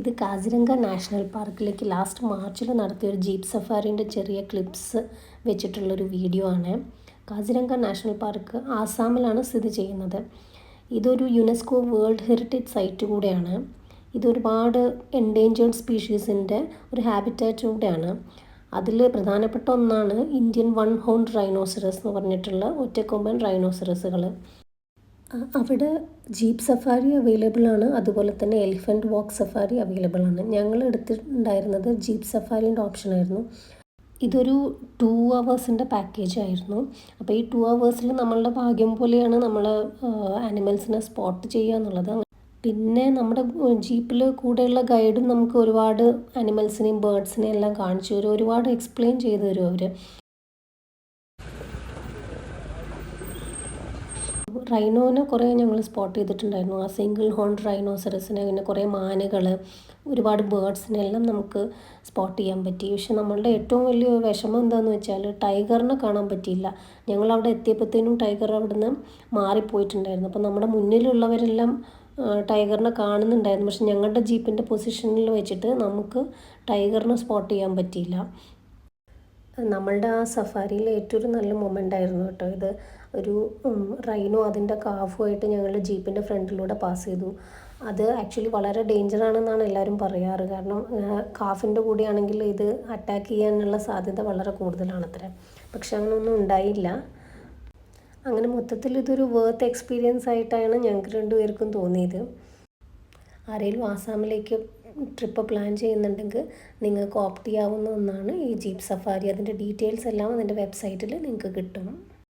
ഇത് കാസിരംഗ നാഷണൽ പാർക്കിലേക്ക് ലാസ്റ്റ് മാർച്ചിൽ നടത്തിയ ഒരു ജീപ്പ് സഫാരീൻ്റെ ചെറിയ ക്ലിപ്സ് വെച്ചിട്ടുള്ളൊരു വീഡിയോ ആണ്. കാസിരംഗ നാഷണൽ പാർക്ക് ആസാമിലാണ് സ്ഥിതി ചെയ്യുന്നത്. ഇതൊരു യുനെസ്കോ വേൾഡ് ഹെറിറ്റേജ് സൈറ്റ് കൂടെയാണ്. ഇതൊരുപാട് എൻഡേഞ്ചേർഡ് സ്പീഷീസിൻ്റെ ഒരു ഹാബിറ്റാറ്റ് കൂടെയാണ്. അതിൽ പ്രധാനപ്പെട്ട ഒന്നാണ് ഇന്ത്യൻ വൺ ഹോൺഡ് റൈനോസറസ് എന്ന് പറഞ്ഞിട്ടുള്ള ഒറ്റക്കൊമ്പൻ റൈനോസറസുകൾ. അവിടെ ജീപ്പ് സഫാരി അവൈലബിൾ ആണ്, അതുപോലെ തന്നെ എലിഫൻറ്റ് വാക്ക് സഫാരി അവൈലബിൾ ആണ്. ഞങ്ങൾ എടുത്തിട്ടുണ്ടായിരുന്നത് ജീപ്പ് സഫാരീൻ്റെ ഓപ്ഷനായിരുന്നു. ഇതൊരു 2 hours പാക്കേജ് ആയിരുന്നു. അപ്പോൾ ഈ 2 hours നമ്മളുടെ ഭാഗ്യം പോലെയാണ് നമ്മൾ ആനിമൽസിനെ സ്പോട്ട് ചെയ്യുക എന്നുള്ളത്. പിന്നെ നമ്മുടെ ജീപ്പിൽ കൂടെയുള്ള ഗൈഡും നമുക്ക് ഒരുപാട് ആനിമൽസിനെയും ബേർഡ്സിനെയും എല്ലാം കാണിച്ചു തരും, ഒരുപാട് എക്സ്പ്ലെയിൻ ചെയ്തു തരും അവർ. റൈനോനെ കുറേ ഞങ്ങൾ സ്പോട്ട് ചെയ്തിട്ടുണ്ടായിരുന്നു. ആ സിംഗിൾ ഹോൺ റൈനോസറസിനെ, പിന്നെ കുറേ മാനുകൾ, ഒരുപാട് ബേർഡ്സിനെ എല്ലാം നമുക്ക് സ്പോട്ട് ചെയ്യാൻ പറ്റി. പക്ഷെ നമ്മളുടെ ഏറ്റവും വലിയ വിഷമം എന്താണെന്ന് വെച്ചാൽ ടൈഗറിനെ കാണാൻ പറ്റിയില്ല. ഞങ്ങളവിടെ എത്തിയപ്പോഴത്തേനും ടൈഗർ അവിടെ നിന്ന് മാറിപ്പോയിട്ടുണ്ടായിരുന്നു. അപ്പോൾ നമ്മുടെ മുന്നിലുള്ളവരെല്ലാം ടൈഗറിനെ കാണുന്നുണ്ടായിരുന്നു. പക്ഷെ ഞങ്ങളുടെ ജീപ്പിൻ്റെ പൊസിഷനിൽ വെച്ചിട്ട് നമുക്ക് ടൈഗറിനെ സ്പോട്ട് ചെയ്യാൻ പറ്റിയില്ല. നമ്മളുടെ ആ സഫാരിയിൽ ഏറ്റവും നല്ല മൊമെൻ്റ് ആയിരുന്നു കേട്ടോ ഇത്. ഒരു റൈനോ അതിൻ്റെ കാഫുമായിട്ട് ഞങ്ങളുടെ ജീപ്പിൻ്റെ ഫ്രണ്ടിലൂടെ പാസ് ചെയ്തു. അത് ആക്ച്വലി വളരെ ഡേഞ്ചറാണെന്നാണ് എല്ലാവരും പറയാറ്. കാരണം കാഫിൻ്റെ കൂടെയാണെങ്കിൽ ഇത് അറ്റാക്ക് ചെയ്യാനുള്ള സാധ്യത വളരെ കൂടുതലാണത്രേ. പക്ഷെ അങ്ങനെയൊന്നും ഉണ്ടായില്ല. അങ്ങനെ മൊത്തത്തിൽ ഇതൊരു വേർത്ത് എക്സ്പീരിയൻസ് ആയിട്ടാണ് ഞങ്ങൾക്ക് രണ്ടുപേർക്കും തോന്നിയത്. ആരെങ്കിലും ആസാമിലേക്ക് ട്രിപ്പ് പ്ലാൻ ചെയ്യുന്നുണ്ടെങ്കിൽ നിങ്ങൾക്ക് ഓപ്റ്റ് ചെയ്യാവുന്ന ഒന്നാണ് ഈ ജീപ്പ് സഫാരി. അതിൻ്റെ ഡീറ്റെയിൽസ് എല്ലാം അതിൻ്റെ വെബ്സൈറ്റിൽ നിങ്ങൾക്ക് കിട്ടും.